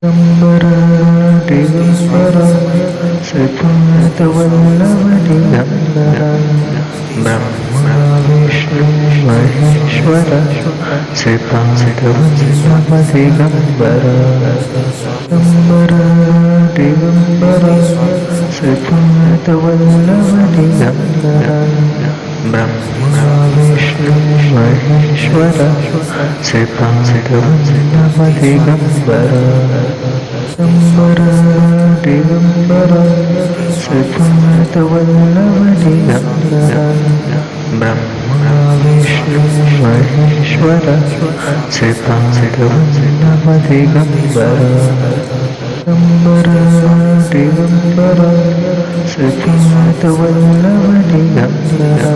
Digambara Digambara श्रीपादवल्लभदिगम्बरा Brahma Vishnu Maheshwar श्रीपादवल्लभदिगम्बरा Digambara Digambara श्रीपादवल्लभदिगम्बरा Brahma Vishnu Maheshwar श्रीपादवल्लभदिगम्बरा Digambara Digambara श्रीपादवल्लभदिगम्बरा Brahma Vishnu Maheshwar श्रीपादवल्लभदिगम्बरा Digambara Digambara श्रीपादवल्लभदिगम्बरा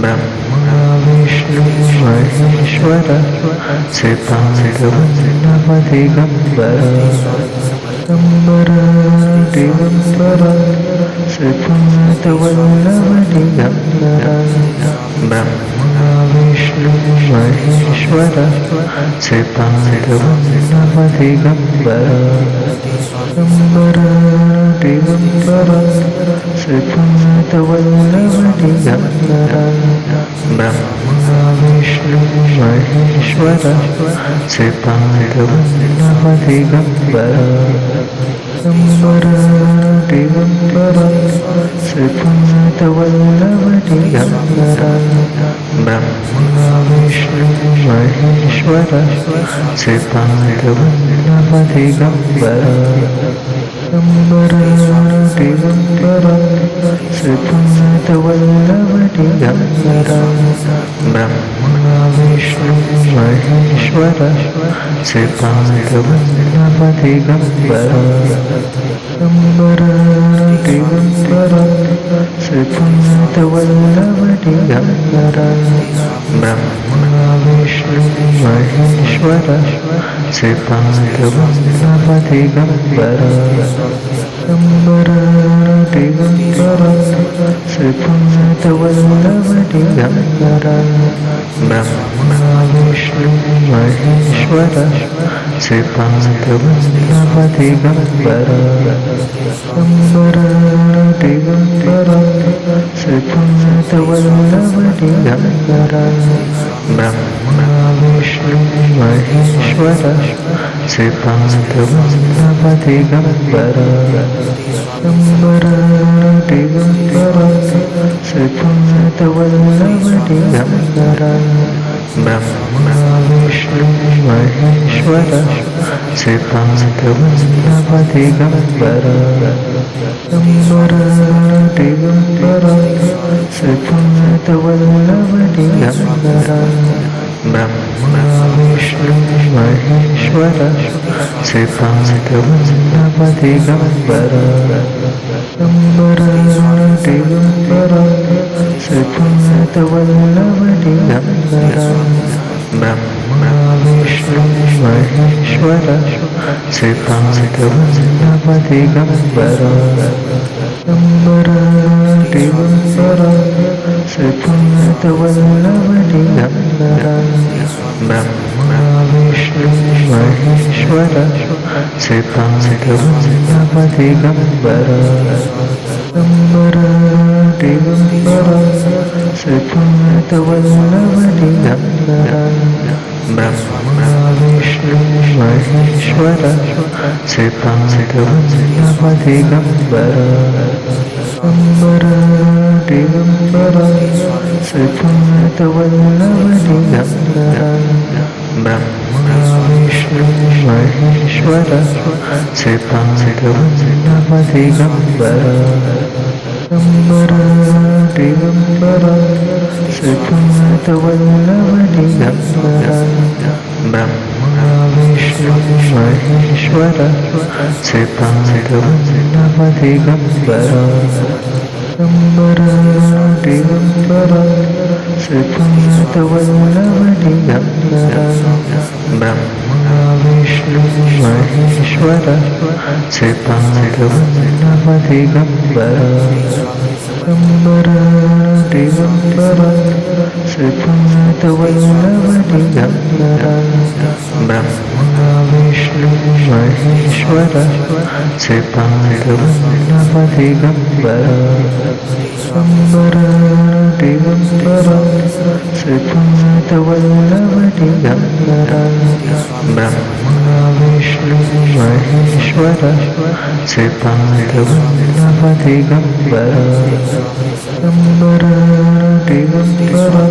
Brahma Vishnu Maheshwar श्रीपादवल्लभदिगम्बरा Digambara Digambara श्रीपादवल्लभदिगम्बरा Brahma Vishnu Maheshwar श्रीपादवल्लभदिगम्बरा Digambara Digambara श्रीपादवल्लभदिगम्बरा Brahma Vishnu Maheshwar श्रीपादवल्लभदिगम्बरा Digambara Digambara श्रीपादवल्लभदिगम्बरा Brahma Vishnu Maheshwar श्रीपादवल्लभदिगम्बरा Digambara Digambara श्रीपादवल्लभदिगम्बरा Brahma Vishnu Maheshwar श्रीपादवल्लभदिगम्बरा Digambara Digambara श्रीपादवल्लभदिगम्बरा Brahma Vishnu Maheshwar श्रीपादवल्लभदिगम्बरा Digambara Digambara श्रीपादवल्लभदिगम्बरा Brahma Vishnu Maheshwar श्रीपादवल्लभदिगम्बरा Digambara Digambara श्रीपादवल्लभदिगम्बरा Brahma Vishnu Maheshwar श्रीपादवल्लभदिगम्बरा Digambara Digambara श्रीपादवल्लभदिगम्बरा Brahma Vishnu Maheshwar श्रीपादवल्लभदिगम्बरा Digambara Digambara श्रीपादवल्लभदिगम्बरा Brahma Vishnu Maheshwar श्रीपादवल्लभदिगम्बरा Digambara Digambara श्रीपादवल्लभदिगम्बरा Brahma Vishnu Maheshwar श्रीपादवल्लभदिगम्बरा Digambara Digambara श्रीपादवल्लभदिगम्बरा Brahma Vishnu Maheshwar श्रीपादवल्लभदिगम्बरा Digambara Digambara श्रीपादवल्लभदिगम्बरा Brahma Vishnu Maheshwar श्रीपादवल्लभदिगम्बरा Digambara Digambara श्रीपादवल्लभदिगम्बरा Brahma Vishnu Maheshwar श्रीपादवल्लभदिगम्बरा Digambara Digambara श्रीपादवल्लभदिगम्बरा Brahma Vishnu Maheshwar श्रीपादवल्लभदिगम्बरा Digambara Digambara श्रीपादवल्लभदिगम्बरा Brahma Vishnu Maheshwar श्रीपादवल्लभदिगम्बरा Digambara Digambara Shripad Vallabh Digambara Brahma Vishnu Maheshwar Shripad Vallabh Digambara Digambara Digambara Shripad Vallabh Digambara Brahma Vishnu Maheshwar Shripad Vallabh Digambara Digambara Digambara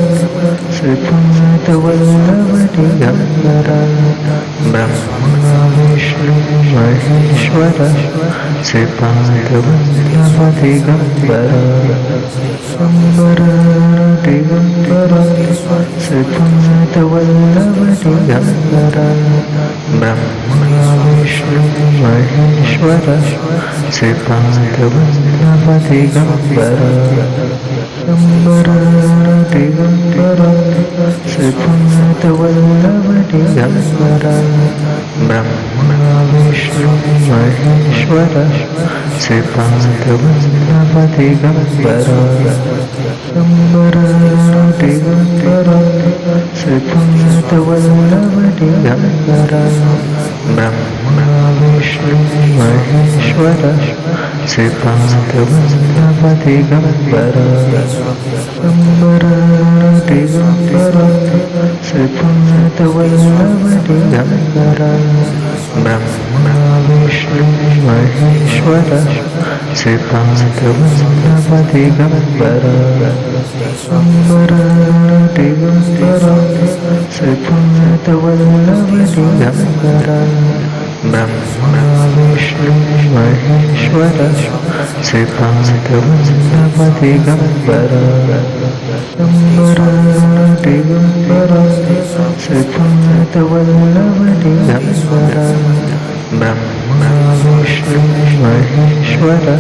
Shripad Vallabh Digambara Brahma Vishnu Maheshwar Shripad Vallabh Digambara Digambara Digambara Shripad Vallabh Digambara Brahma Vishnu Maheshwar Shripad Vallabh Digambara Digambara Digambara Shripad Vallabh Digambara Brahma Vishnu Maheshwar Shripad Vallabh Digambara Digambara Digambara Shripad Vallabh Digambara Brahma Vishnu Maheshwar Shripad Vallabh Digambara Digambara Digambara Shripad Vallabh Digambara Brahma Vishnu Maheshwar Shripad Vallabh Digambara Digambara Digambara Shripad Vallabh Digambara Brahma Vishnu Maheshwar Shripad Vallabh Digambara Digambara Digambara Shripad Vallabh Digambara Brahma Vishnu Maheshwar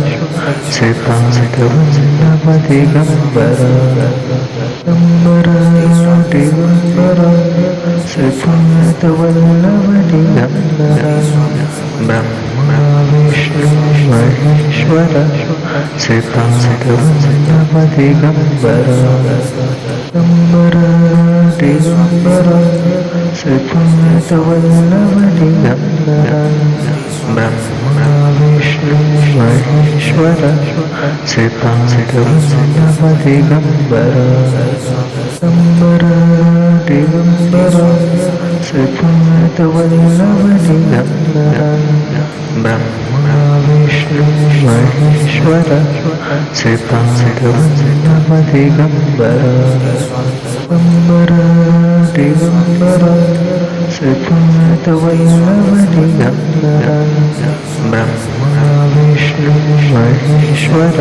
Shripad Vallabh Digambara Digambara Digambara Shripad Vallabh Digambara Brahma Vishnu Maheshwar Shripad Vallabh Digambara Digambara Digambara Shripad Vallabh Digambara Brahma Vishnu Maheshwar Shripad Vallabh Digambara Digambara Digambara Shripad Vallabh Digambara Brahma Vishnu Maheshwar Shripad Vallabh Digambara Digambara Digambara Shripad Vallabh Digambara Brahma Vishnu Maheshwar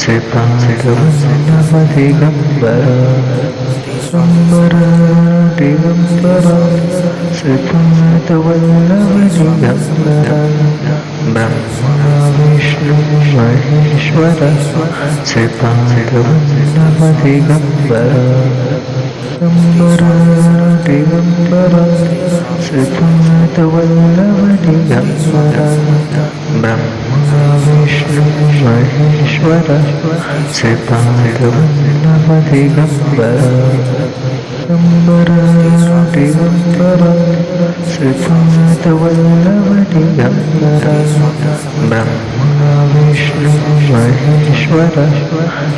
Shripad Vallabh Digambara Digambara Digambara Shripad Vallabh Digambara Brahma Vishnu Maheshwar Shripad Vallabh Digambara Digambara Digambara Shripad Vallabh Digambara Brahma Vishnu Maheshwar Shripad Vallabh Digambara Digambara Digambara Shripad Vallabh Digambara Brahma Vishnu Maheshwar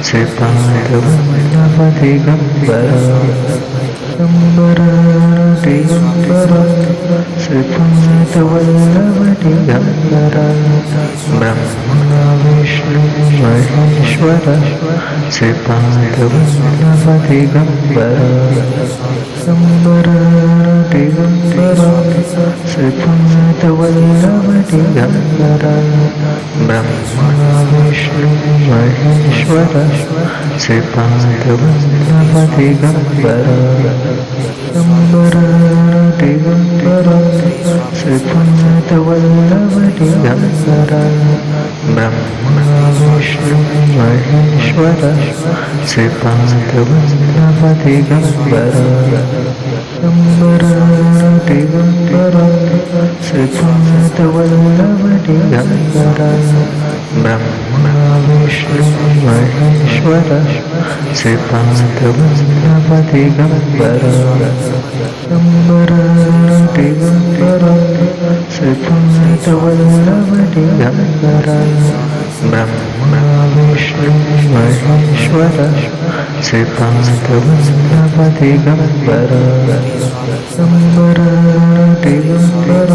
Shripad Vallabh Digambara Digambara Digambara Shripad Vallabh Digambara Brahma Vishnu Maheshwar Shripad Vallabh Digambara Digambara Digambara Shripad Vallabh Digambara Brahma Vishnu Maheshwar Shripad Vallabh Digambara Digambara Digambara Shripad Vallabh Digambara Brahma Vishnu Maheshwar Shripad Vallabh Digambara Digambara Digambara Shripad Vallabh Digambara Brahma Vishnu Maheshwar Shripad Vallabh Digambar Digambar Digambar Shripad Vallabh Digambar Brahma Vishnu Maheshwar Shripad Vallabh Digambar Digambar Digambar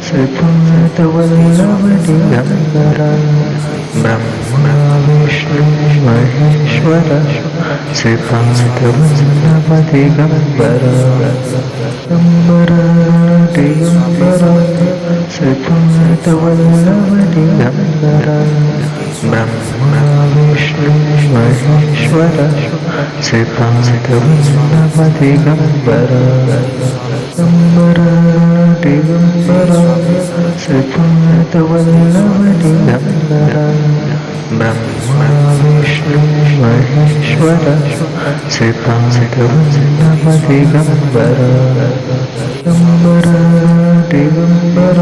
Shripad Vallabh Digambar Brahma Vishnu Maheshwar Shripad Vallabh Digambar Digambar Digambar Shripad Vallabh Digambar Brahma Vishnu Maheshwar Shripad Vallabh Digambar Digambar Digambar Shripad Vallabh Digambar Brahma Vishnu Maheshwar Shripad Vallabh Digambar Digambar Digambar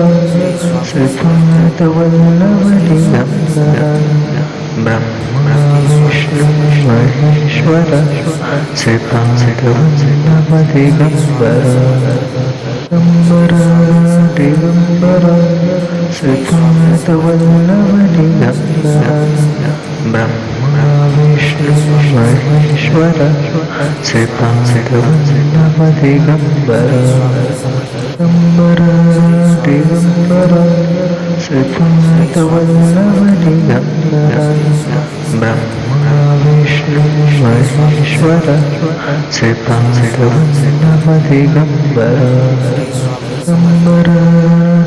Shripad Vallabh Digambar Brahma Vishnu Maheshwar Shripad Vallabh Digambar Digambar Digambar Shripad Vallabh Digambar Brahma Vishnu Maheshwar Shripad Vallabh Digambar Digambar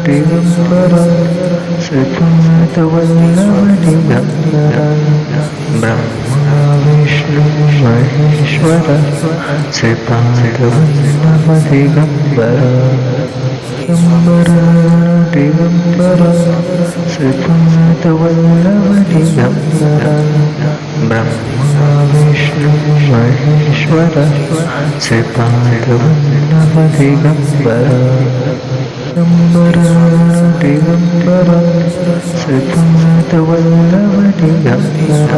Digambar Shripad Vallabh Digambar Brahma Vishnu Maheshwar Shripad Vallabh Digambar Digambar Digambar Shripad Vallabh Digambar Brahma Vishnu Maheshwar Shripad Vallabh Digambar Digambar Digambar Shripad Vallabh Digambar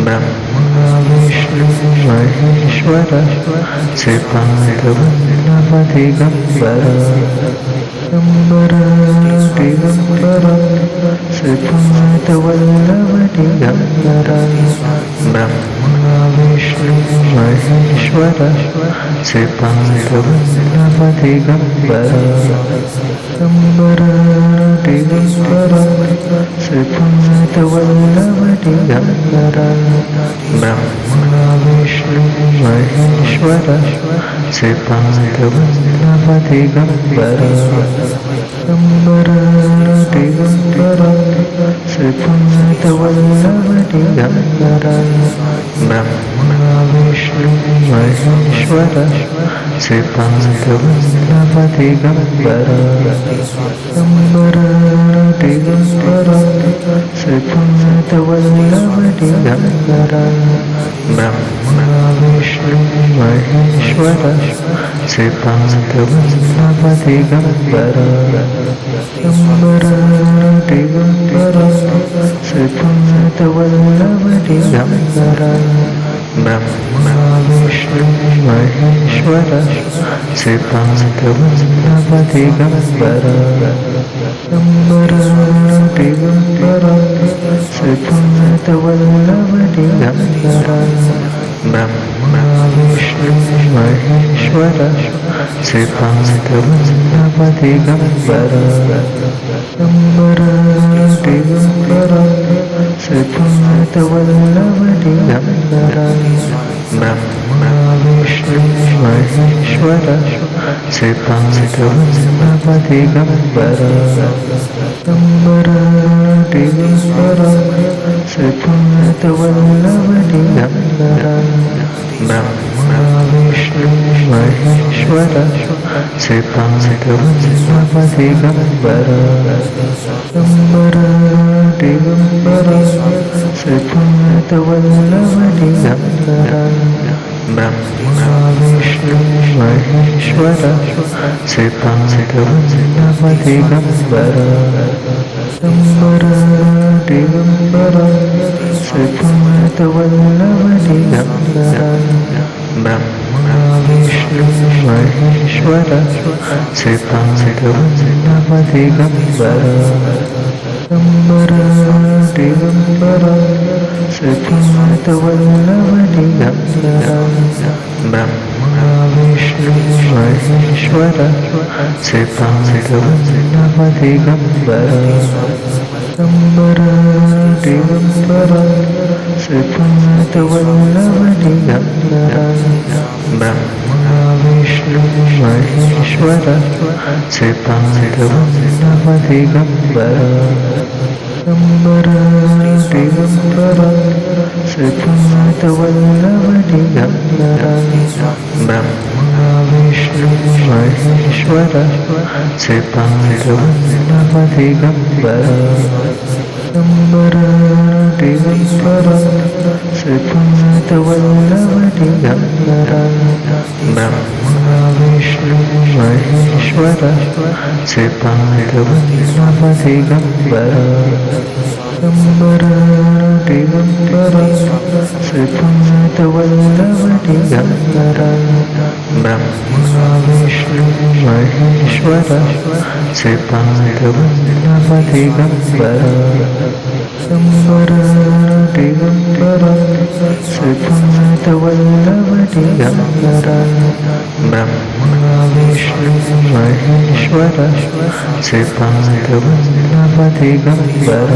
Brahma Vishnu Maheshwar Shripad Vallabh Digambar Digambar Digambar Shripad Vallabh Digambar Brahma Vishnu Maheshwar Shripad Vallabh Digambar Digambar Digambar Shripad Vallabh Digambar Brahma Vishnu Maheshwar Shripad Vallabh Digambar Digambar Digambar Shripad Vallabh Digambar Brahma Vishnu Maheshwar Shripad Vallabh Digambar Digambar Digambar Shripad Vallabh Digambar Brahma Vishnu Maheshwar Shripad Vallabh Digambar Digambar Digambar Shripad Vallabh Digambar Brahma Vishnu Maheshwar Shripad Vallabh Digambar Digambar Digambar Shripad Vallabh Digambar Brahma Vishnu Maheshwar Shripad Vallabh Digambar Digambar Digambar Shripad Vallabh Digambar Brahma Vishnu Maheshwar Shripad Vallabh Digambar Digambar Digambar Shripad Vallabh Digambar Brahma Vishnu Maheshwar Shripad Vallabh Digambar Digambar Digambar Shripad Vallabh Digambar Brahma Vishnu Maheshwar Shripad Vallabh Digambar Digambar Digambar Shripad Vallabh Digambar Brahma Vishnu Maheshwar Shripad Vallabh Digambar Digambar Digambar Shripad Vallabh Digambar Brahma Vishnu Maheshwar Shripad Vallabh Digambar Digambar Digambar Shripad Vallabh Digambar Brahma Vishnu Maheshwar Shripad Vallabh Digambar Digambar Digambar Shripad Vallabh Digambar Brahma Vishnu Maheshwar Shripad Vallabh Digambar Digambar Digambar Shripad Vallabh Digambar Brahma Vishnu Maheshwar Shripad Vallabh Digambar Digambar Digambar Shripad Vallabh Digambar Brahma Vishnu Maheshwar Shripad Vallabh Digambar Digambar Digambar Shripad Vallabh Digambar Brahma Vishnu Maheshwar Shripad Vallabh Digambar Digambar Digambar Shripad Vallabh Digambar Brahma Vishnu Maheshwar Shripad Vallabh Digambar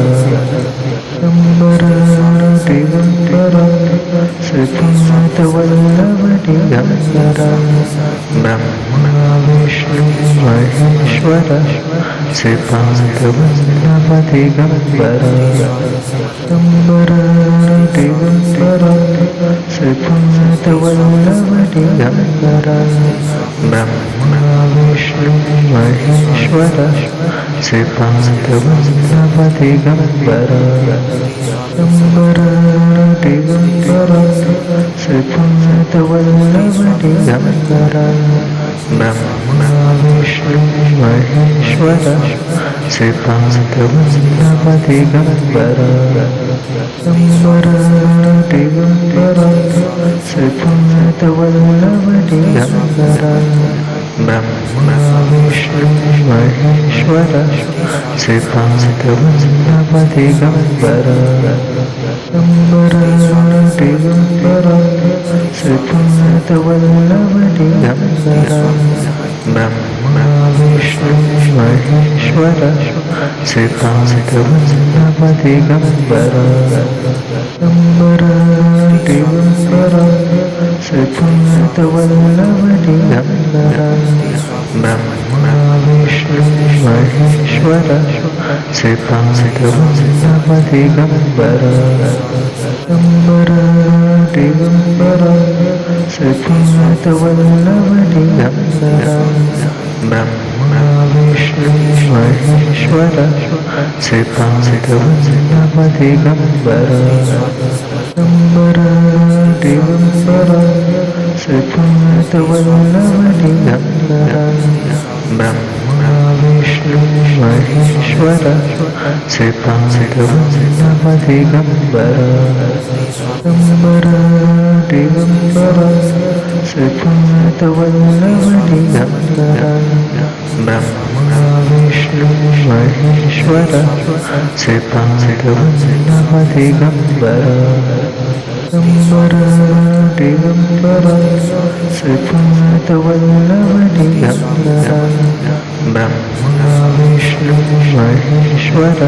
Digambar Digambar Shripad Vallabh Digambar Brahma Vishnu Maheshwar Shripad Vallabh Digambar Digambar Digambar Shripad Vallabh Digambar Brahma Vishnu Maheshwar Shripad Vallabh Digambar Digambar Digambar Shripad Vallabh Digambar Brahma Vishnu Maheshwar Shripad Vallabh Digambar Digambar Digambar Shripad Vallabh Digambar Brahma Vishnu Maheshwar Shripad Vallabh Digambar Digambar Digambar Shripad Vallabh Digambar Brahma Vishnu Maheshwar Shripad Vallabh Digambar Digambar Digambar Shripad Vallabh Digambar Brahma Vishnu Maheshwar Shripad Vallabh Digambar Digambar Digambar Shripad Vallabh Digambar Brahma Vishnu Maheshwar Shripad Vallabh Digambar Digambar Digambar Shripad Vallabh Digambar Brahma Vishnu Maheshwar Shripad Vallabh Digambar Digambar Digambar Shripad Vallabh Digambar Brahma Vishnu Maheshwar Shripad Vallabh Digambar Digambar Digambar Shripad Vallabh Digambar Brahma Vishnu Maheshwar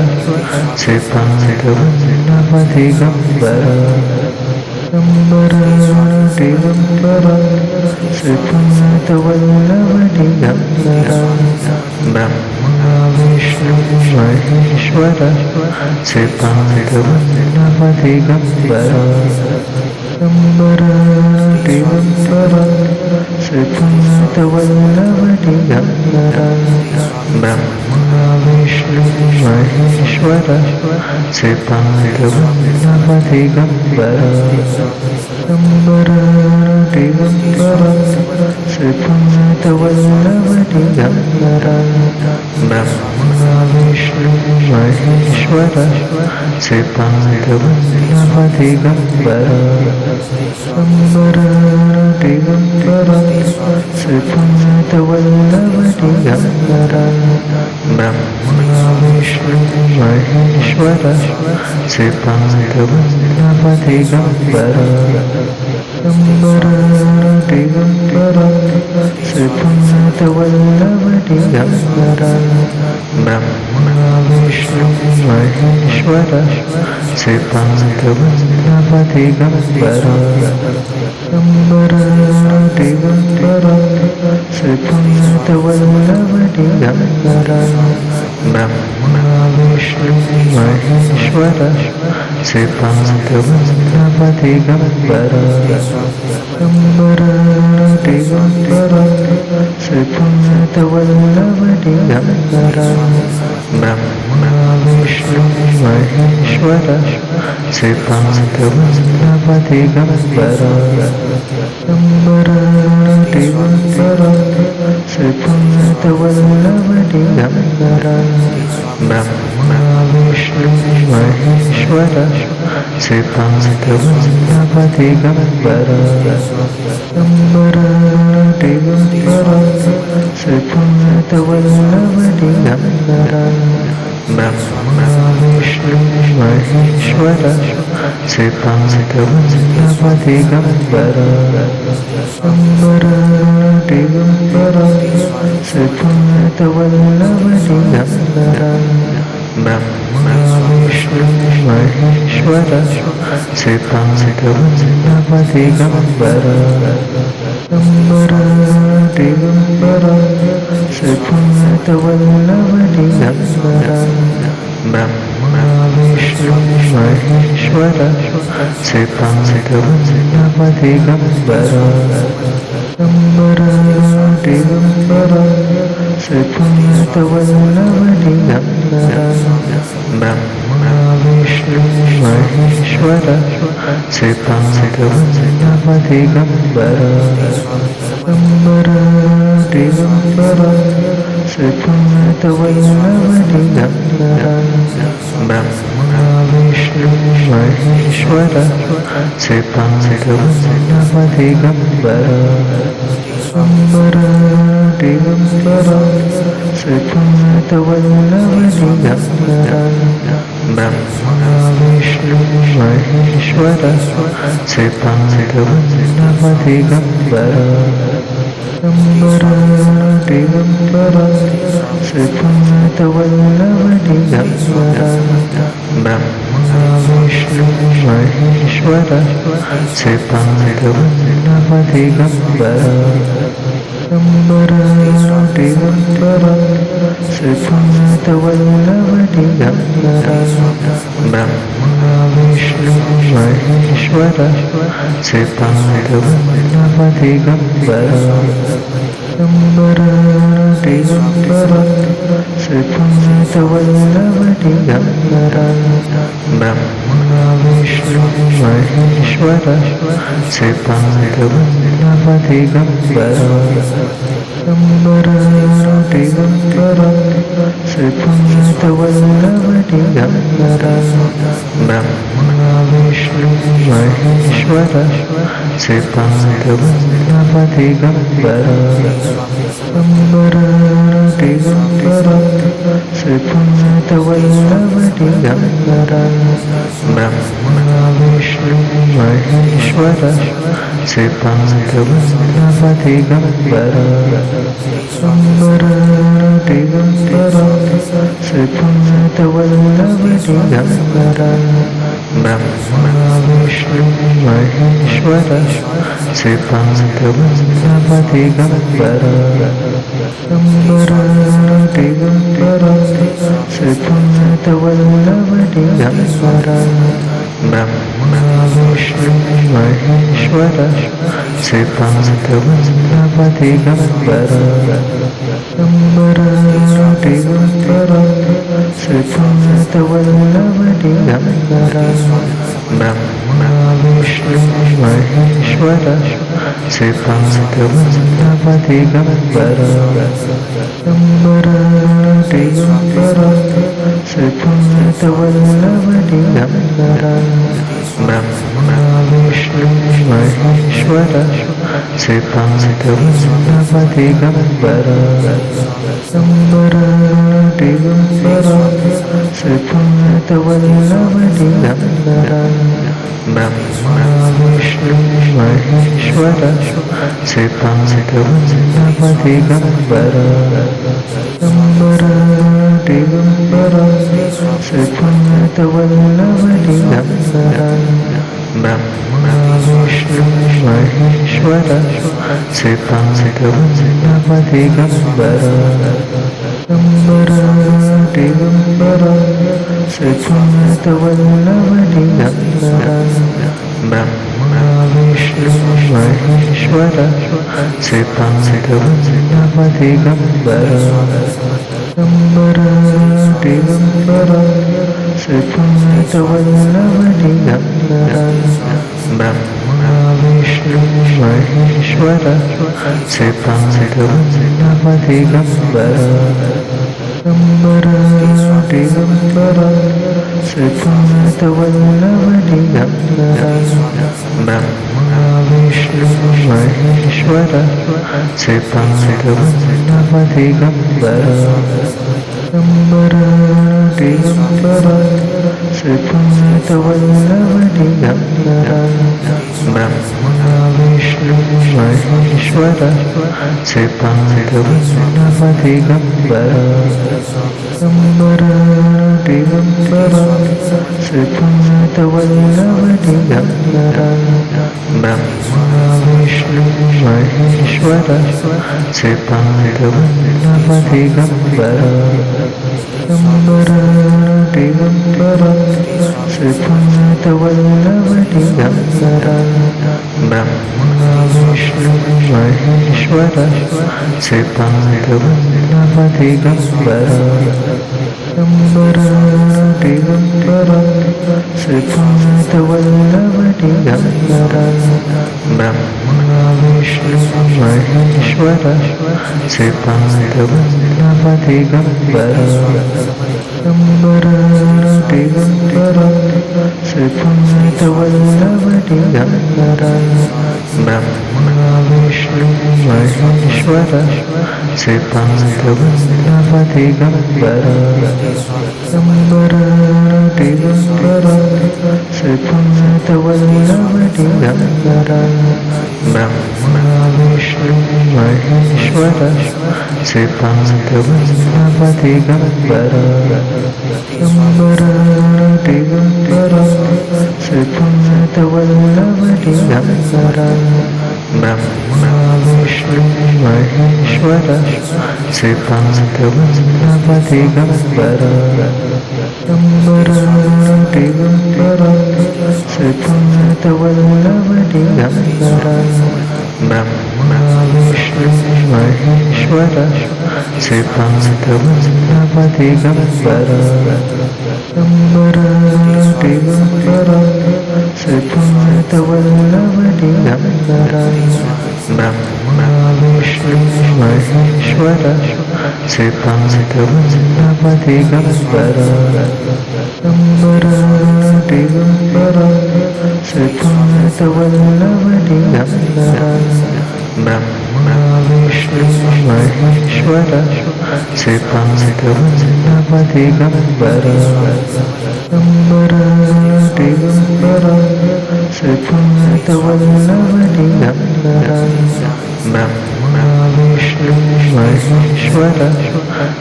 Shripad Vallabh Digambar Digambar Digambar Shripad Vallabh Digambar Brahma Vishnu Maheshwar Shripad Vallabh Digambar Digambar Digambar Shripad Vallabh Digambar Brahma Vishnu Maheshwar Shripad Vallabh Digambar Digambar Digambar Shripad Vallabh Digambar Brahma Vishnu Maheshwar Maheshwar श्रीपादवल्लभदिगम्बर Digambar Digambar श्रीपादवल्लभदिगम्बर Brahma Vishnu Maheshwar श्रीपादवल्लभदिगम्बर Digambar Digambar श्रीपादवल्लभदिगम्बर Brahma Vishnu Maheshwar श्रीपादवल्लभदिगम्बर Digambar Digambar श्रीपादवल्लभदिगम्बर Brahma Vishnu Maheshwar श्रीपादवल्लभदिगम्बर Digambar Digambar श्रीपादवल्लभदिगम्बर Brahma Vishnu Maheshwar श्रीपादवल्लभदिगम्बर Digambar Digambar श्रीपादवल्लभदिगम्बर Brahma Vishnu Maheshwar श्रीपादवल्लभदिगम्बर Digambar Digambar श्रीपादवल्लभदिगम्बर Brahma Vishnu Maheshwar श्रीपादवल्लभदिगम्बर Digambar Digambar श्रीपादवल्लभदिगम्बर Brahma Vishnu Maheshwar श्रीपादवल्लभदिगम्बर Digambar Digambar श्रीपादवल्लभदिगम्बर Brahma Vishnu Maheshwar श्रीपादवल्लभदिगम्बर Digambar Digambar श्रीपादवल्लभदिगम्बर Brahma Vishnu Maheshwar श्रीपादवल्लभदिगम्बर Digambar Digambar श्रीपादवल्लभदिगम्बर Brahma Vishnu Maheshwar श्रीपादवल्लभदिगम्बर Digambar Digambar श्रीपादवल्लभदिगम्बर Brahma Vishnu Maheshwar श्रीपादवल्लभदिगम्बर Digambar Digambar श्रीपादवल्लभदिगम्बर Brahma Vishnu Maheshwar श्रीपादवल्लभदिगम्बर Digambar Digambar श्रीपादवल्लभदिगम्बर Brahma Vishnu Maheshwar श्रीपादवल्लभदिगम्बर Digambar Digambar श्रीपादवल्लभदिगम्बर Brahma Vishnu Maheshwar श्रीपादवल्लभदिगम्बर Digambar Digambar श्रीपादवल्लभदिगम्बर Brahma Vishnu Maheshwar श्रीपादवल्लभदिगम्बर Digambar Digambar श्रीपादवल्लभदिगम्बर Brahma Vishnu Maheshwar श्रीपादवल्लभदिगम्बर Digambar Digambar श्रीपादवल्लभदिगम्बर Brahma Vishnu Maheshwar श्रीपादवल्लभदिगम्बर Digambar Digambar श्रीपादवल्लभदिगम्बर Brahma Vishnu Maheshwar श्रीपादवल्लभदिगम्बर Digambar Digambar श्रीपादवल्लभदिगम्बर Brahma Vishnu Maheshwar श्रीपादवल्लभदिगम्बर Digambar Digambar श्रीपादवल्लभदिगम्बर Digambara Brahma Vishnu Maheshwar Shripad Vallabh Digambara Digambara Digambara Shripad Vallabh Digambara Brahma Vishnu Maheshwar Shripad Vallabh Digambara Digambara Digambara Shripad Vallabh Digambara Brahma Vishnu Maheshwar Shripad Vallabh Digambara Digambara Digambara Shripad Vallabh Digambara Brahma Vishnu Maheshwar Shripad Vallabh Digambara Digambara Digambara Shripad Vallabh Digambara Brahma Vishnu Maheshwar Shripad Vallabh Digambara Digambara Digambara Shripad Vallabh Digambara Brahma Vishnu Maheshwar Shripad Vallabh Digambara Digambara Digambara Shripad Vallabh Digambara Brahma Vishnu Maheshwar Shripad Vallabh Digambara Digambara Digambara Shripad Vallabh Digambara Brahma Vishnu Maheshwar Shripad Vallabh Digambara Digambara Digambara Shripad Vallabh Digambara Brahma Vishnu Maheshwar Shripad Vallabh Digambara Digambara Digambara Shripad Vallabh Digambara Brahma Vishnu Maheshwar Shripad Vallabh Digambara Digambara Digambara Shripad Vallabh Digambara Brahma Vishnu Maheshwar Shripad Vallabh Digambara Digambara Digambara Shripad Vallabh Digambara Brahma Vishnu Maheshwar Shripad Vallabh Digambara Digambara Digambara Shripad Vallabh Digambara Brahma Vishnu Maheshwar Shripad Vallabh Digambara Digambara Digambara Shripad Vallabh Digambara Brahma Vishnu Maheshwar Shripad Vallabh Digambara Digambara Digambara Shripad Vallabh Digambara Brahma Vishnu Maheshwar Shripad Vallabh Digambara Digambara Digambara Shripad Vallabh Digambara Brahma Vishnu Maheshwar Shripad Vallabh Digambara Digambara Digambara Shripad Vallabh Digambara Brahma Vishnu Maheshwar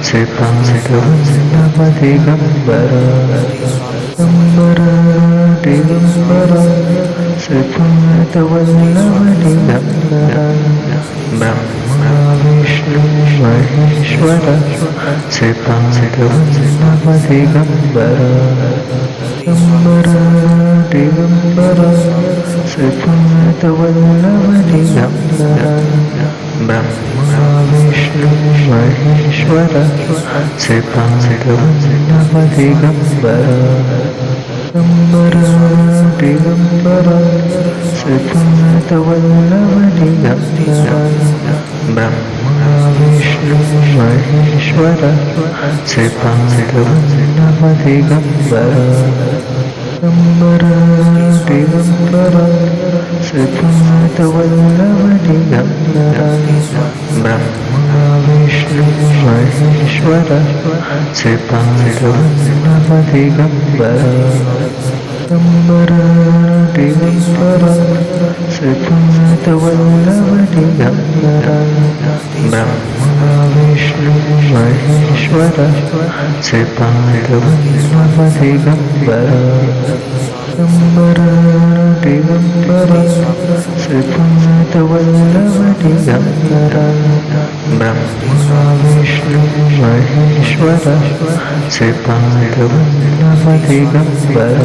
Shripad Vallabh Digambara Digambara Digambara Shripad Vallabh Digambara Brahma Vishnu Maheshwar Shripad Vallabh Digambara Digambara Digambara Shripad Vallabh Digambara Brahma Vishnu Maheshwar Shripad Vallabh Digambara Digambara Digambara Shripad Vallabh Digambara Brahma Vishnu Vishnu Maheshwar Shripad Vallabh Digambar Digambar Shripad Vallabh Digambar Brahma Vishnu Maheshwar Shripad Vallabh Digambar Digambar Shripad Vallabh Digambar Brahma Vishnu Maheshwar Shripad Vallabh Digambar Digambar Shripad Vallabh Digambar Brahma Vishnu Maheshwar Shripad Vallabh Digambar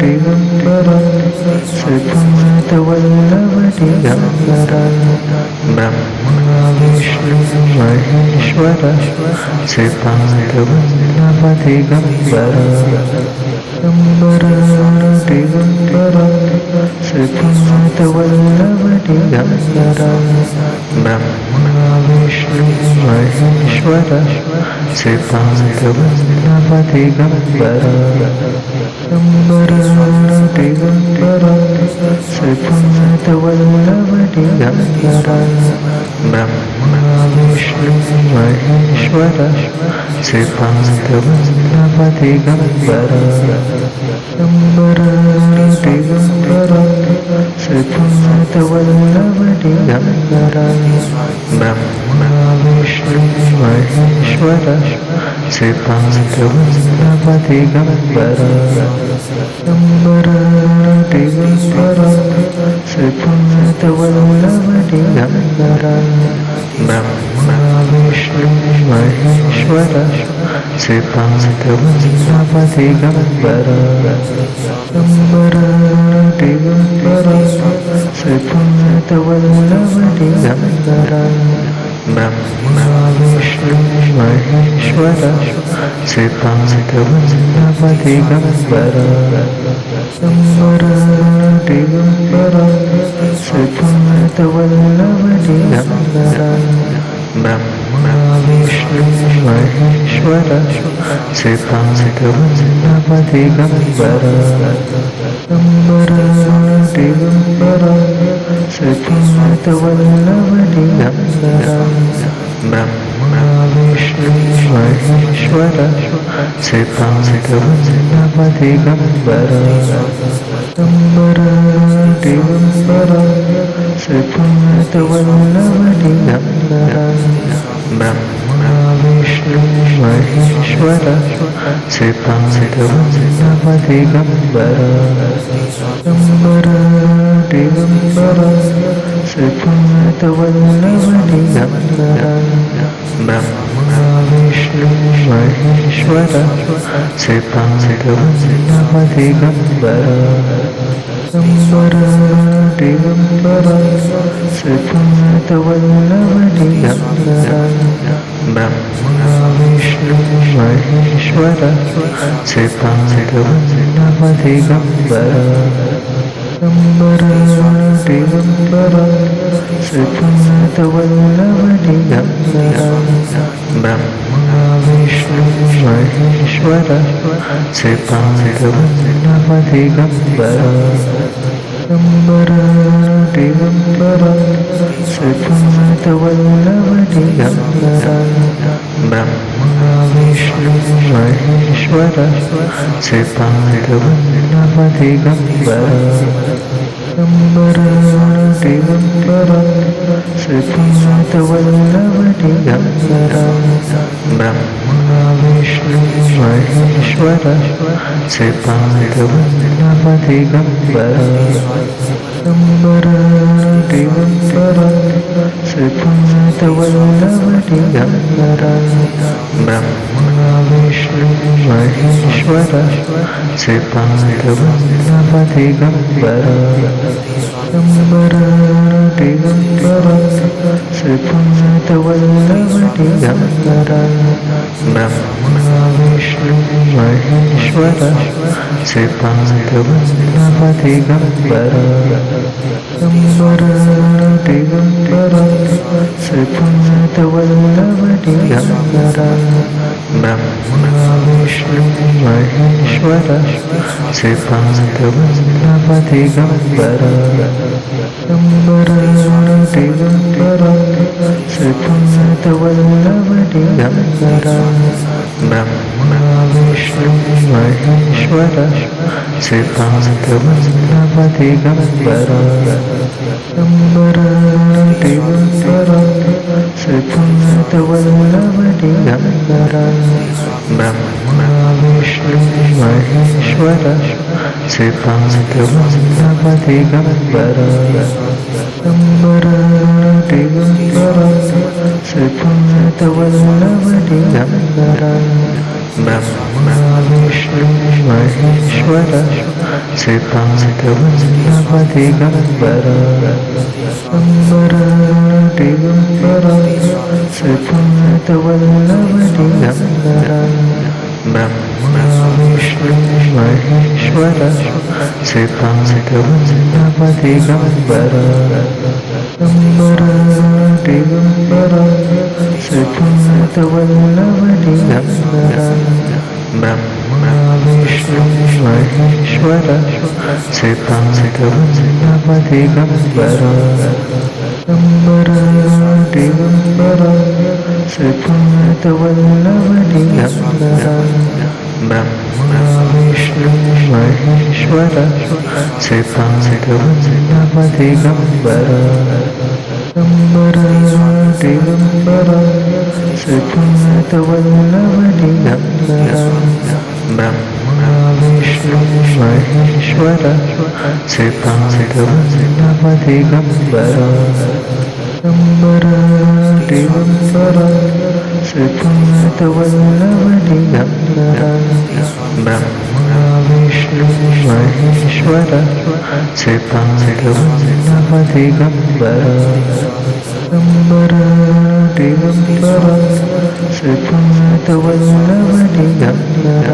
Digambar Shripad Vallabh Digambar Brahma Vishnu Maheshwar Shripad Vallabh Digambar Digambar Shripad Vallabh Digambar Brahma Vishnu Maheshwar Shripad Vallabh Digambar Digambar Shripad Vallabh Digambar Brahma Vishnu Maheshwar Shripad Vallabh Digambar Digambar Shripad Vallabh Digambar Brahma Vishnu Maheshwar Shripad Vallabh Digambar Digambar Shripad Vallabh Digambar Brahma Vishnu Maheshwar Shripad Vallabh Digambar Digambar Shripad Vallabh Digambar Brahma Vishnu Maheshwar Shripad Vallabh Digambar Digambar Shripad Vallabh Digambar Brahma Vishnu Maheshwar Shripad Vallabh Digambar Digambar Shripad Vallabh Digambar Brahma Vishnu Maheshwar Shripad Vallabh Digambar Digambar Shripad Vallabh Digambar Brahma Vishnu Maheshwar Shripad Vallabh Digambar Digambar Shripad Vallabh Digambar Brahma Vishnu Maheshwar Shripad Vallabh Digambar Digambar Shripad Vallabh Digambar Brahma Vishnu Maheshwar Shripad Vallabh Digambar Digambar Shripad Vallabh Digambar Brahma Vishnu Maheshwar Shripad Vallabh Digambar Digambar Shripad Vallabh Digambar Brahma Vishnu Maheshwar Shripad Vallabh Digambar Digambar Shripad Vallabh Digambar Brahma Vishnu Maheshwar Shripad Vallabh Digambar Digambar Shripad Vallabh Digambar Brahma Vishnu Maheshwar Shripad Vallabh Digambar Digambar Shripad Vallabh Digambar Brahma Vishnu Maheshwar Shripad Vallabh Digambar Digambar Shripad Vallabh Digambar Brahma Vishnu Maheshwar Shripad Vallabh Digambar Digambar Shripad Vallabh Digambar Brahma Vishnu Maheshwar Shripad Vallabh Digambar Digambar Shripad Vallabh Digambar Brahma Vishnu Maheshwar Shripad Vallabh Digambar Digambar Shripad Vallabh Digambar Brahma Vishnu Maheshwar Shripad Vallabh Digambar Digambar Shripad Vallabh Digambar Brahma Vishnu Maheshwar Shripad Vallabh Digambar Digambar Shripad Vallabh Digambar Brahma Vishnu Maheshwar Shripad Vallabh Digambar Digambar Shripad Vallabh Digambar Brahma Vishnu Maheshwar Shripad Vallabh Digambar Digambar Shripad Vallabh Digambar Brahma Vishnu Maheshwar Shripad Vallabh Digambar Digambar Shripad Vallabh Digambar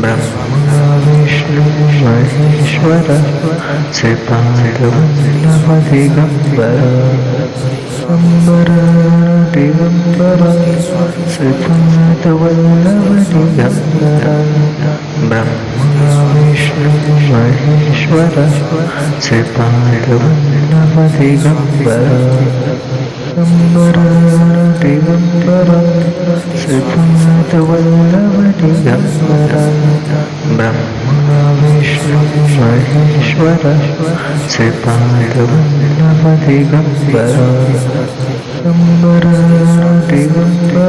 Brahma Vishnu Maheshwar Shripad Vallabh Digambar Digambar Shripad Vallabh Digambar Brahma Vishnu Maheshwar Shripad Vallabh Digambar Digambar Shripad Vallabh Digambar Brahma Vishnu Maheshwar Shripad Vallabh Digambar Digambar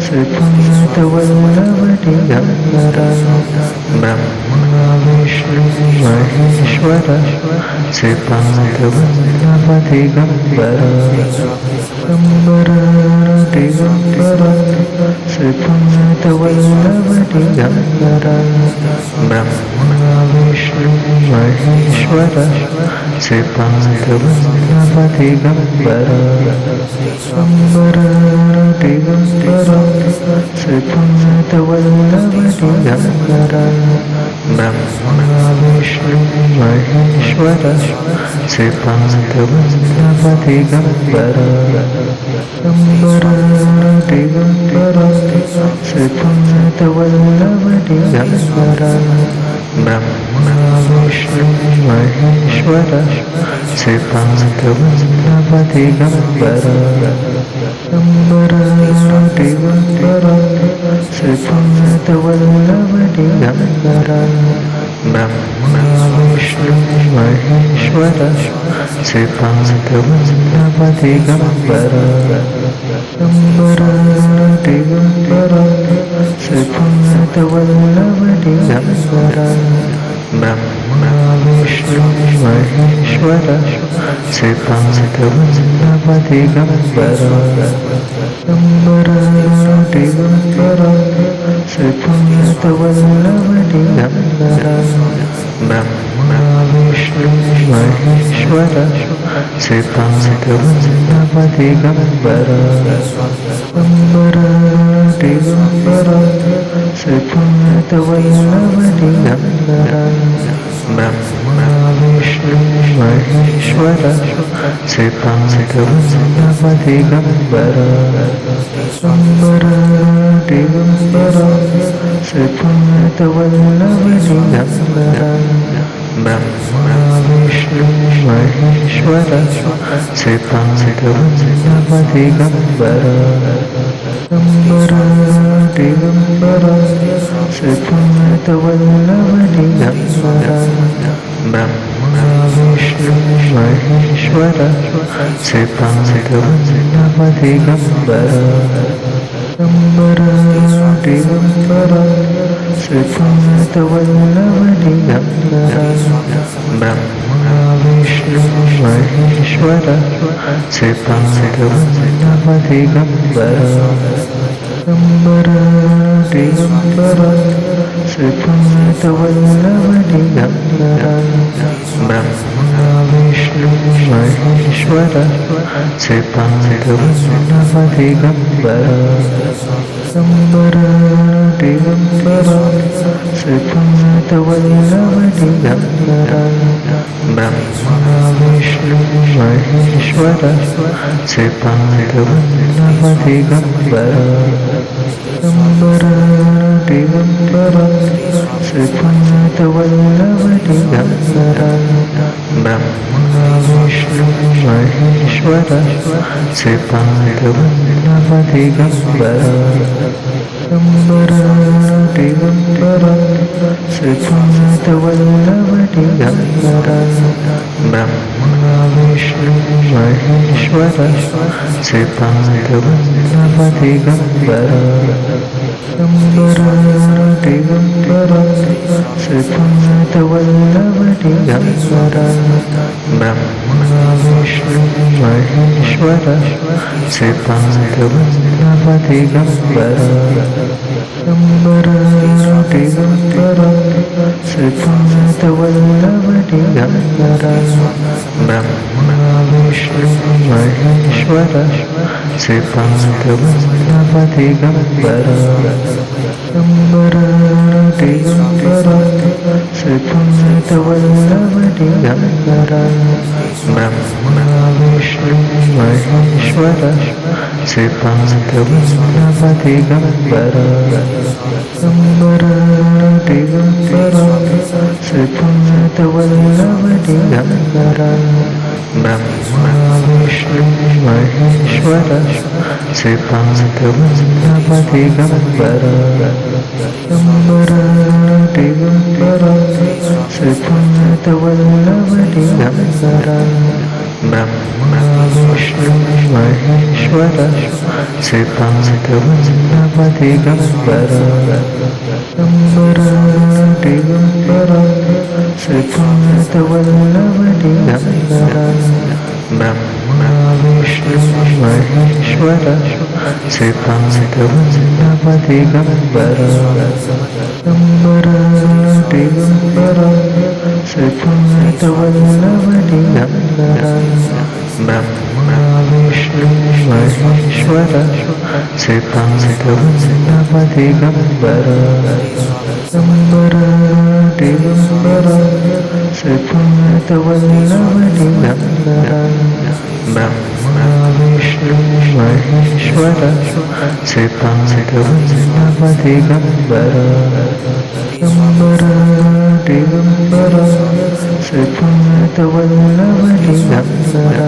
Shripad Vallabh Digambar Brahma Vishnu Maheshwar Shripad Vallabh Digambar Digambar Shripad Vallabh Digambar Brahma Vishnu Maheshwar Shripad Vallabh Digambar Digambar Shripad Vallabh Digambar Brahma Vishnu Maheshwar Shripad Vallabh Digambar Digambar Shripad Vallabh Digambar Brahma Vishnu Maheshwar Shripad Vallabh Digambar Digambar Shripad Vallabh Digambar Brahma Vishnu Maheshwar Shripad Vallabh Digambar Digambar Shripad Vallabh Digambar Brahma Vishnu Maheshwar Shripad Vallabh Digambar Digambar Shripad Vallabh Digambar Brahma Vishnu Maheshwar Shripad Vallabh Digambar Digambar Shripad Vallabh Digambar Brahma Vishnu Maheshwar श्रीपादवल्लभदिगम्बर Digambar श्रीपादवल्लभदिगम्बर Brahma Vishnu Maheshwar श्रीपादवल्लभदिगम्बर Digambar श्रीपादवल्लभदिगम्बर Brahma Vishnu Maheshwar श्रीपादवल्लभदिगम्बर Digambar श्रीपादवल्लभदिगम्बर Brahma Vishnu Maheshwar श्रीपादवल्लभदिगम्बर Digambar श्रीपादवल्लभदिगम्बर Brahma Vishnu Maheshwar श्रीपादवल्लभदिगम्बर Digambar श्रीपादवल्लभदिगम्बर Brahma Vishnu Maheshwar श्रीपादवल्लभदिगम्बर Digambar श्रीपादवल्लभदिगम्बर Brahma Vishnu Maheshwar श्रीपादवल्लभदिगम्बर Digambar श्रीपादवल्लभदिगम्बर Brahma Vishnu Maheshwar श्रीपादवल्लभदिगम्बर Digambar श्रीपादवल्लभदिगम्बर Brahma Vishnu Maheshwar श्रीपादवल्लभदिगम्बर Digambar श्रीपादवल्लभदिगम्बर Brahma Vishnu Maheshwar श्रीपादवल्लभदिगम्बर Digambar श्रीपादवल्लभदिगम्बर Brahma Vishnu Maheshwar श्रीपादवल्लभदिगम्बर Digambar श्रीपादवल्लभदिगम्बर Brahma Vishnu Maheshwar श्रीपादवल्लभदिगम्बर Digambar श्रीपादवल्लभदिगम्बर Brahma Vishnu Maheshwar श्रीपादवल्लभदिगम्बर Digambar श्रीपादवल्लभदिगम्बर Brahma Vishnu Maheshwar श्रीपादवल्लभदिगम्बर Digambar श्रीपादवल्लभदिगम्बर Brahma Vishnu Maheshwar श्रीपादवल्लभदिगम्बर Digambar श्रीपादवल्लभदिगम्बर Brahma Vishnu Maheshwar श्रीपादवल्लभदिगम्बर Digambar श्रीपादवल्लभदिगम्बर Brahma Vishnu Maheshwar श्रीपादवल्लभदिगम्बर Digambar श्रीपादवल्लभदिगम्बर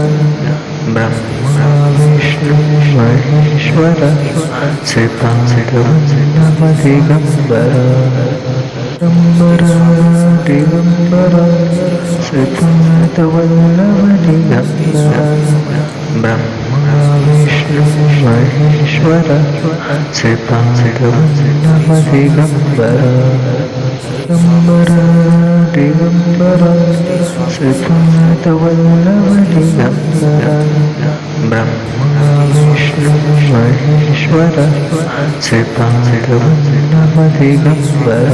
Brahma Vishnu Maheshwar श्रीपादवल्लभदिगम्बर Digambar श्रीपादवल्लभदिगम्बर Brahma Vishnu Maheshwar श्रीपादवल्लभदिगम्बर Digambar श्रीपादवल्लभदिगम्बर Brahma Vishnu Maheshwar श्रीपादवल्लभदिगम्बर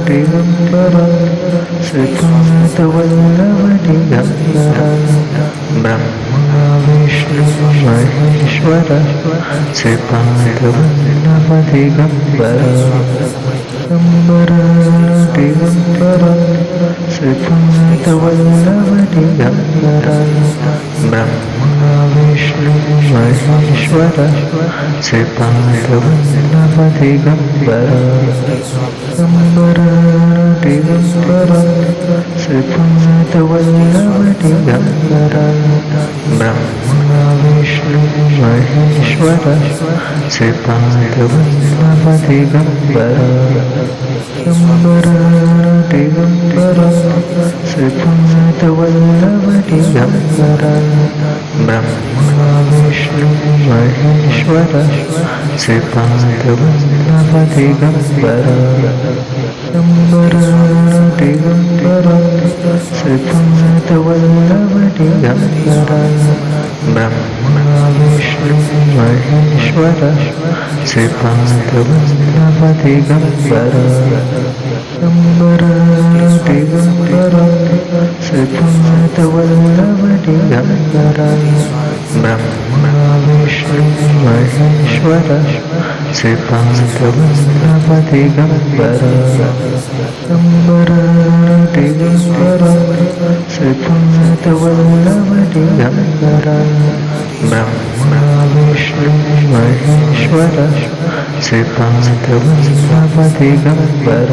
Digambar Shripad Vallabh Digambar Brahma Vishnu Maheshwar Shripad Vallabh Digambar Digambar Shripad Vallabh Digambar Brahma Vishnu Maheshwar Shripad Vallabh Digambar Digambar Shripad Vallabh Digambar Brahma Vishnu Maheshwar Shripad Vallabh Digambar Digambar Shripad Vallabh Digambar Brahma Vishnu Maheshwar Shripad Vallabh Digambar Digambar Shripad Vallabh Digambar Brahma Vishnu Maheshwar Shripad Vallabh Digambar Digambar Shripad Vallabh Digambar Brahma Vishnu Maheshwar Shripad Vallabh Digambar Digambar Shripad Vallabh Digambar Brahma Vishnu Maheshwar Shripad Vallabh Digambar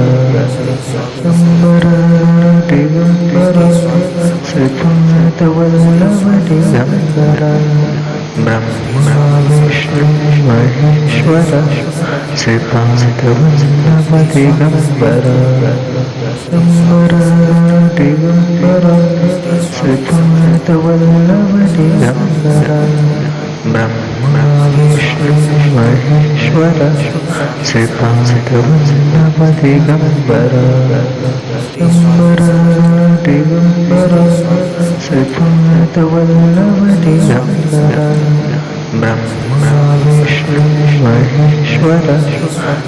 Digambar Shripad Vallabh Digambar Brahma Vishnu Maheshwar Shripad Vallabh Digambar Digambar Shripad Vallabh Digambar Brahma Vishnu Maheshwar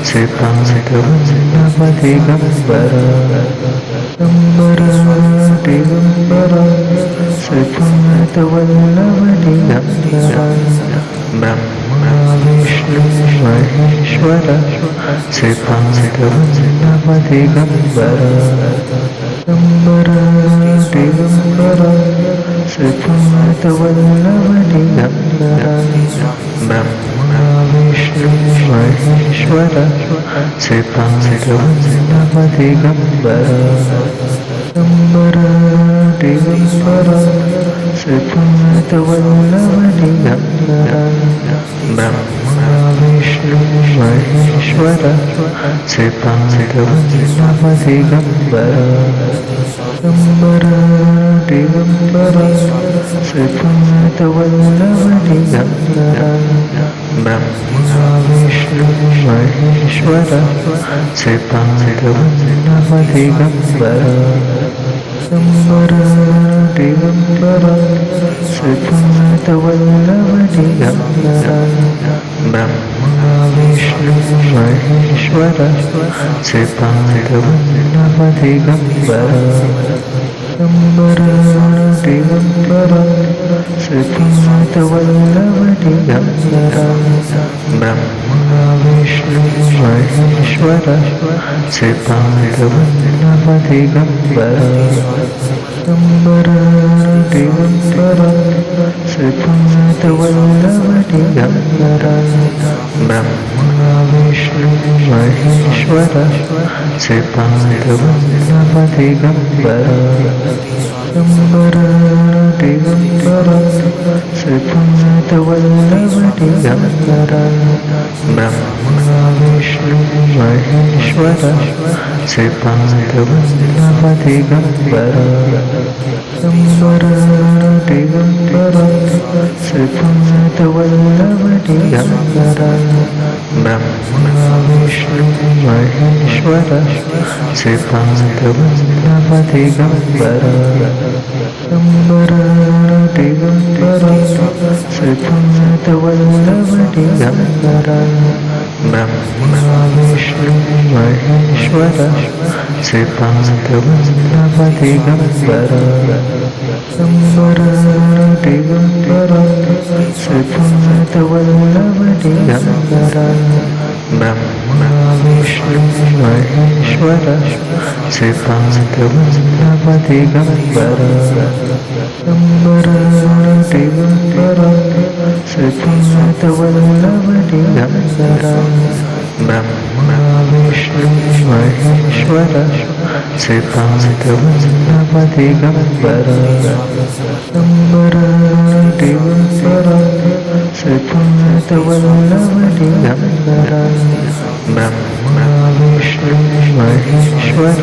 Shripad Vallabh Digambar Digambar Shripad Vallabh Digambar Brahma Vishnu Maheshwar Shripad Vallabh Digambar Digambar Shripad Vallabh Digambar Brahma Vishnu Maheshwar Shripad Vallabh Digambar Digambar Shripad Vallabh Digambar Brahma Vishnu Maheshwar Shripad Vallabh Digambar Digambar Shripad Vallabh Digambar Brahma Vishnu Maheshwar Shripad Vallabh Digambar Digambar Shripad Vallabh Digambar Brahma Vishnu Maheshwar Shripad Vallabh Digambar Digambar Shripad Vallabh Digambar Brahma Vishnu Maheshwar Shripad Vallabh Digambar Digambar Shripad Vallabh Digambar Brahma Vishnu Maheshwar Shripad Vallabh Digambar Digambar Shripad Vallabh Digambar Brahma Vishnu Maheshwar Shripad Vallabh Digambar Digambar Shripad Vallabh Digambar Brahma Vishnu Maheshwar Shripad Vallabh Digambar Digambar Shripad Vallabh Digambar Brahma Vishnu Maheshwar Shripad Vallabh Digambar Digambar Shripad Vallabh Digambar Brahma Vishnu Maheshwar Shripad Vallabh Digambar Digambar Shripad Vallabh Digambar Brahma Vishnu Maheshwar Shripad Vallabh Digambar Digambar Shripad Vallabh Digambar Brahma Vishnu Maheshwar Shripad Vallabh Digambar Digambar Shripad Vallabh Digambar Brahma Vishnu Maheshwar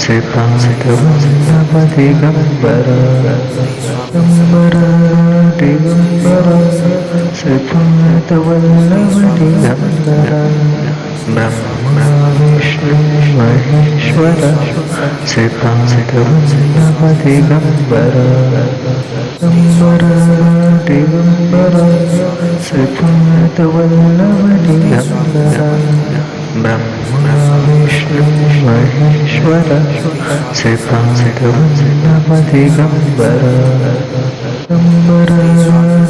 Shripad Vallabh Digambar Digambar Shripad Vallabh Digambar Brahma Vishnu Maheshwar Shripad Vallabh Digambar Digambar Shripad Vallabh Digambar Brahma Vishnu Maheshwar Shripad Vallabh Digambar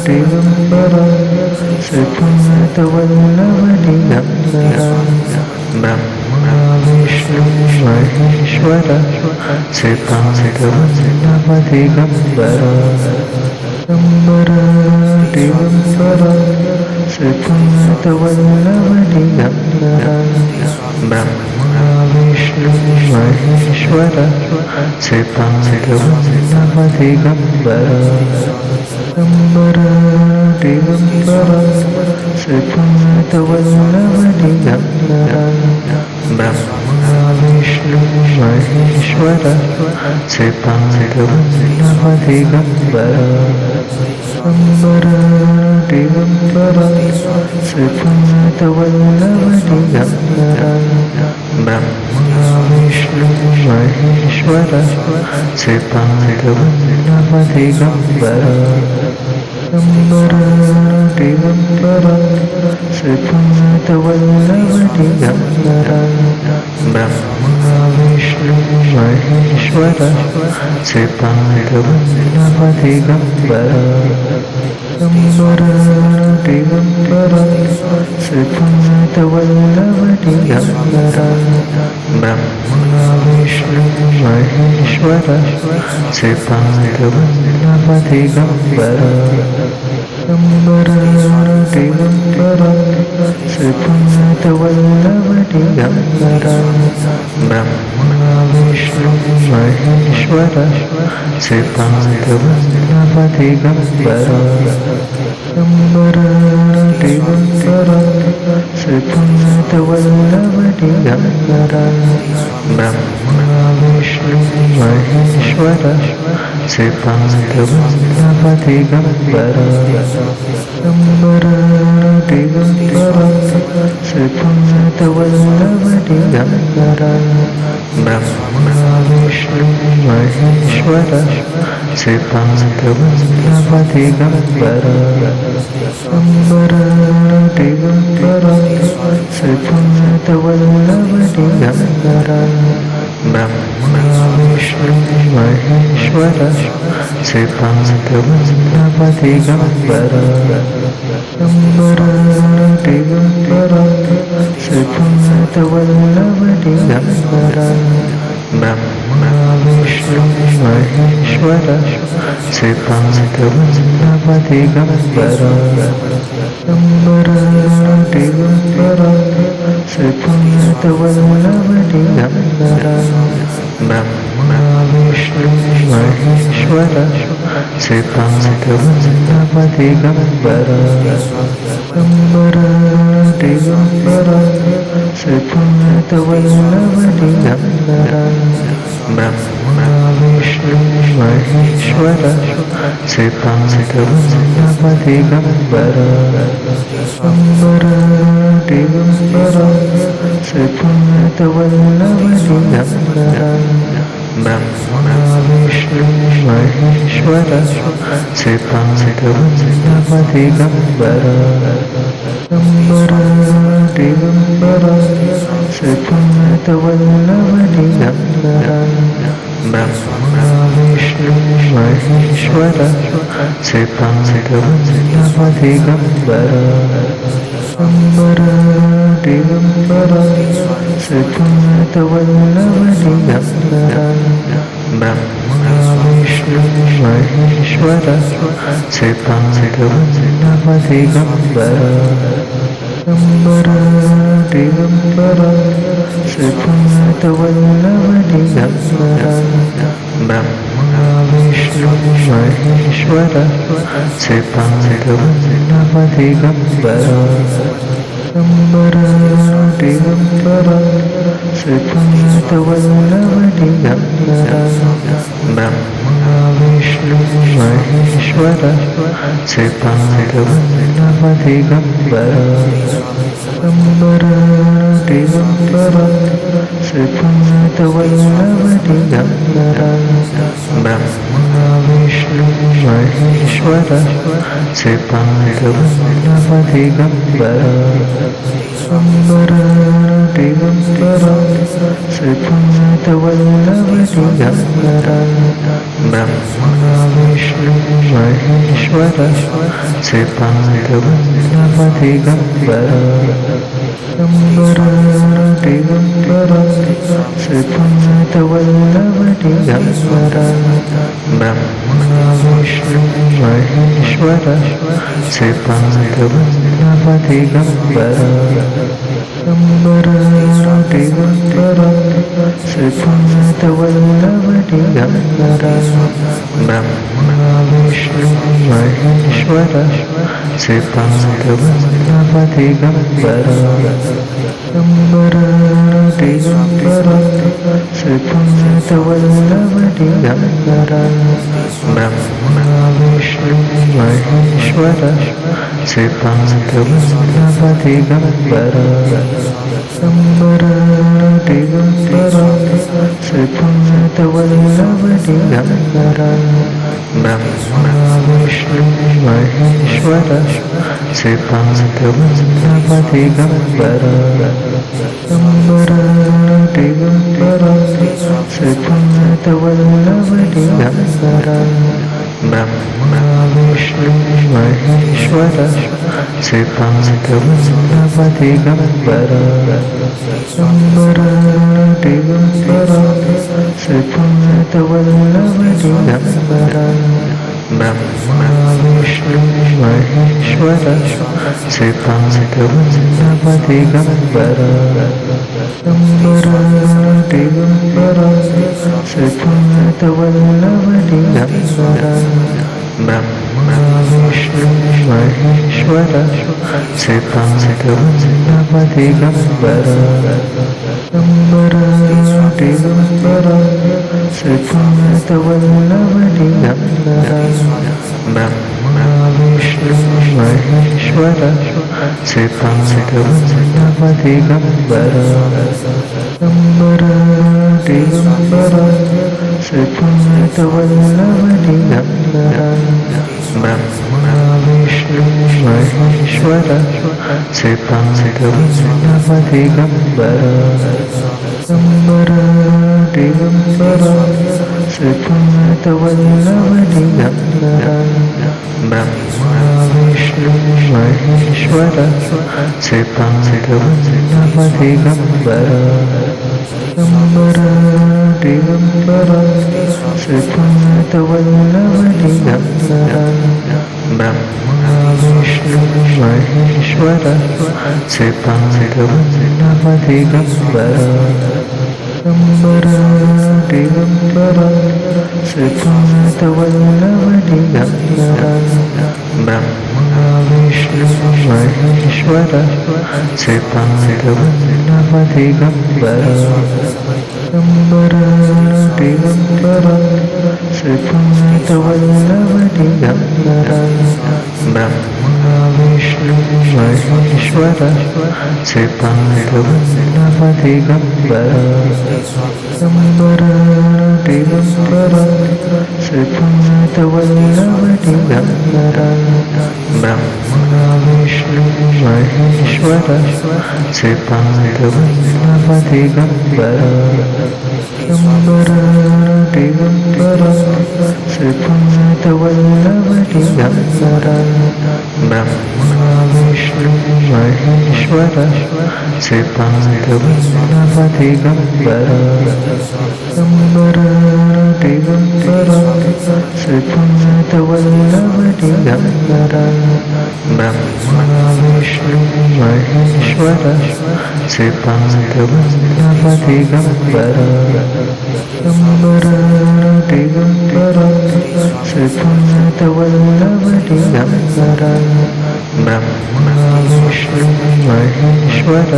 Digambar Shripad Vallabh Digambar Brahma Vishnu Maheshwar Shripad Vallabh Digambar Digambar Shripad Vallabh Digambar Brahma Vishnu Maheshwar Shripad Vallabh Digambar Digambar Shripad Vallabh Digambar Brahma Vishnu Maheshwar Shripad Vallabh Digambar Digambar Shripad Vallabh Digambar Brahma Vishnu Maheshwar Shripad Vallabh Digambar Digambar Shripad Vallabh Digambar Brahma Vishnu Maheshwar Shripad Vallabh Digambar Digambar Shripad Vallabh Digambar Brahma Vishnu Maheshwar Shripad Vallabh Digambar Digambar Shripad Vallabh Digambar Brahma Vishnu Maheshwar Shripad Vallabh Digambar Digambar Shripad Vallabh Digambar Brahma Vishnu Maheshwar Shripad Vallabh Digambar Digambar Shripad Vallabh Digambar Brahma Vishnu Maheshwar Shripad Vallabh Digambar Digambar Shripad Vallabh Digambar Brahma Vishnu Maheshwar Shripad Vallabh Digambar Digambar Shripad Vallabh Digambar Brahma Vishnu Maheshwar Shripad Vallabh Digambar Digambar Shripad Vallabh Digambar Brahma Vishnu Maheshwar Shripad Vallabh Digambar Digambar Shripad Vallabh Digambar Brahma Vishnu Maheshwar Shripad Vallabh Digambar Digambar Shripad Vallabh Digambar Brahma Vishnu Maheshwar Shripad Vallabh Digambar दिगंबरं Brahma Vishnu Maheshwar श्रीपादवल्लभदिगंबर Digambar श्रीपादवल्लभदिगंबरं Brahma Vishnu Maheshwar श्रीपादवल्लभदिगंबर Digambar श्रीपादवल्लभदिगंबरं Brahma Vishnu Maheshwar श्रीपादवल्लभदिगंबर Digambar श्रीपादवल्लभदिगंबरं Brahma Vishnu Maheshwar श्रीपादवल्लभदिगंबर Digambar श्रीपादवल्लभदिगंबरं Brahma Vishnu Maheshwar श्रीपादवल्लभदिगंबर Digambar श्रीपादवल्लभदिगंबरं Brahma Vishnu Maheshwar श्रीपादवल्लभदिगंबर Digambar श्रीपादवल्लभदिगंबरं Brahma Vishnu Maheshwar श्रीपादवल्लभदिगंबर Digambar श्रीपादवल्लभदिगंबरं Brahma Vishnu Maheshwar श्रीपादवल्लभदिगंबर Digambar श्रीपादवल्लभदिगंबरं Brahma Vishnu Maheshwar श्रीपादवल्लभदिगंबर Digambar श्रीपादवल्लभदिगंबरं Brahma Vishnu Maheshwar श्रीपादवल्लभदिगंबर Digambar श्रीपादवल्लभदिगंबरं Brahma Vishnu Maheshwar श्रीपादवल्लभदिगंबर Digambar श्रीपादवल्लभदिगंबरं Brahma Vishnu Maheshwar श्रीपादवल्लभदिगंबर Digambar श्रीपादवल्लभदिगंबरं Brahma Vishnu Maheshwar श्रीपादवल्लभदिगंबर Digambar श्रीपादवल्लभदिगंबरं Brahma Vishnu Maheshwar श्रीपादवल्लभदिगंबर Digambar श्रीपादवल्लभदिगंबरं Brahma Vishnu Maheshwar श्रीपादवल्लभदिगंबर Digambar श्रीपादवल्लभदिगंबरं Brahma Vishnu Maheshwar श्रीपादवल्लभदिगंबर Digambar श्रीपादवल्लभदिगंबरं Brahma Vishnu Maheshwar श्रीपादवल्लभदिगंबर Digambar श्रीपादवल्लभदिगंबरं Brahma Vishnu Maheshwar श्रीपादवल्लभदिगंबर Digambar श्रीपादवल्लभदिगंबरं Brahma Vishnu Vishnu Maheshwar Shripad Vallabh Digambar Digambar Digambar Shripad Vallabh Digambar Brahma Vishnu Maheshwar Shripad Vallabh Digambar Digambar Digambar Shripad Vallabh Digambar Brahma Vishnu Maheshwar Shripad Vallabh Digambar Digambar Digambar Shripad Vallabh Digambar Brahma Vishnu Maheshwar Shripad Vallabh Digambar Digambar Digambar Shripad Vallabh Digambar Brahma Vishnu Maheshwar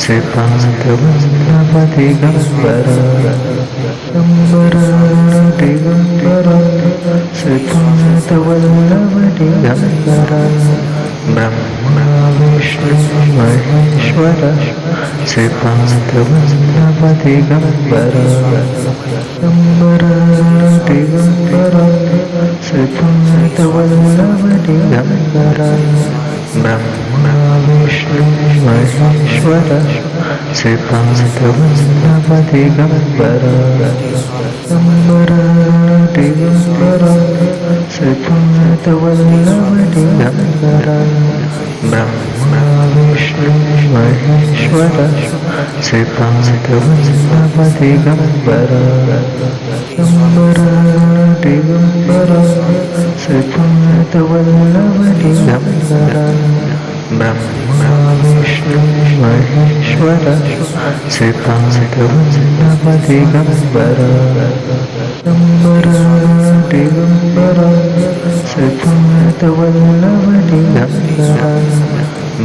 Shripad Vallabh Digambar Digambar Digambar Shripad Vallabh Digambar Brahma Vishnu Maheshwar Shripad Vallabh Digambar Digambar Digambar Shripad Vallabh Digambar Brahma Vishnu Maheshwar Shripad Vallabh Digambar Digambar Digambar Shripad Vallabh Digambar Brahma Vishnu Maheshwar Shripad Vallabh Digambar Digambar Digambar Shripad Vallabh Digambar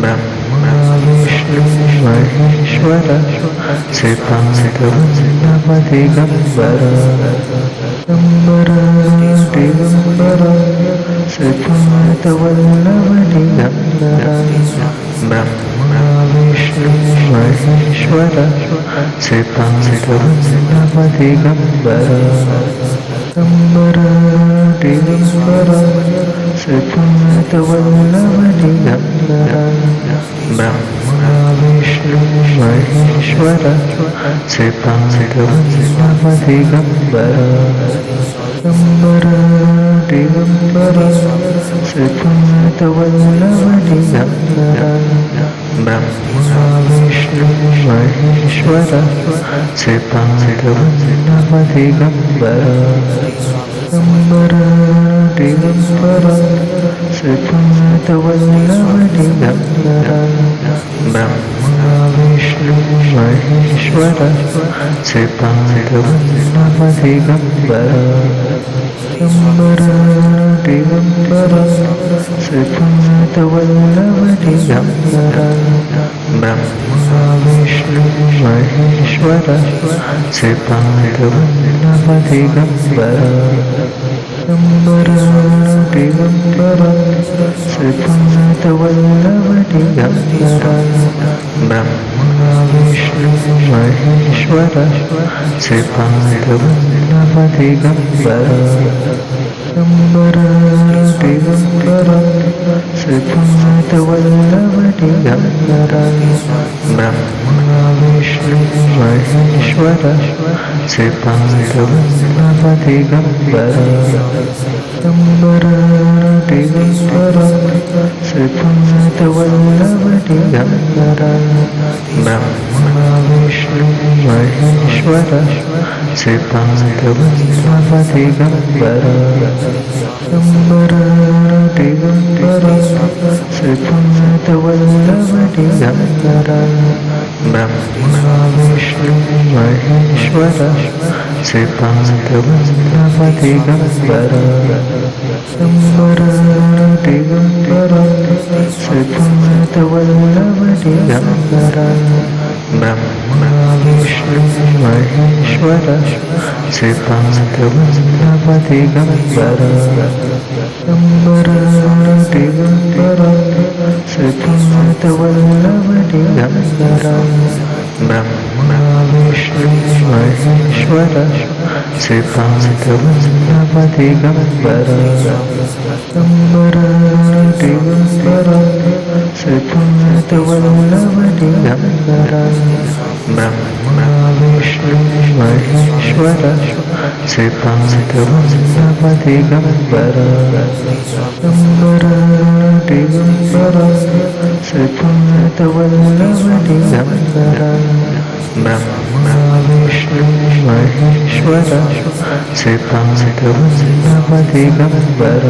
Brahma Vishnu Maheshwar Shripad Vallabh Digambar Digambar Digambar Shripad Vallabh Digambar Brahma Vishnu Maheshwar Shripad Vallabh Digambar Digambar Digambar Shripad Vallabh Digambar Brahma Vishnu Maheshwar Shripad Vallabh Digambar Digambar Digambar Shripad Vallabh Digambar Brahma Vishnu Maheshwar Shripad Vallabh Digambar Digambar Digambar Shripad Vallabh Digambar Brahma Vishnu Maheshwar Shripad Vallabh Digambar Digambar Digambar Shripad Vallabh Digambar Brahma Vishnu Maheshwar Shripad Vallabh Digambar Digambar Digambar Shripad Vallabh Digambar Brahma Vishnu Maheshwar Shripad Vallabh Digambar Digambar Digambar Shripad Vallabh Digambar Brahma Vishnu Maheshwar Shripad Vallabh Digambar Digambar Digambar Shripad Vallabh Digambar Brahma Vishnu Maheshwar Shripad Vallabh Digambar Digambar Digambar Shripad Vallabh Digambar Brahma Vishnu Maheshwar Shripad Vallabh Digambar Digambar Digambar Shripad Vallabh Digambar Brahma Vishnu Maheshwar Shripad Vallabh Digambar Digambar Digambar Shripad Vallabh Digambar Brahma Vishnu Maheshwar Shripad Vallabh Digambar Digambar Digambar Shripad Vallabh Digambar Brahma Vishnu Maheshwar Shripad Vallabh Digambar Digambar Digambar Shripad Vallabh Digambar Brahma Vishnu Maheshwar Shripad Vallabh Digambar Digambar Digambar Shripad Vallabh Digambar Brahma Vishnu Maheshwar Shripad Vallabh Digambar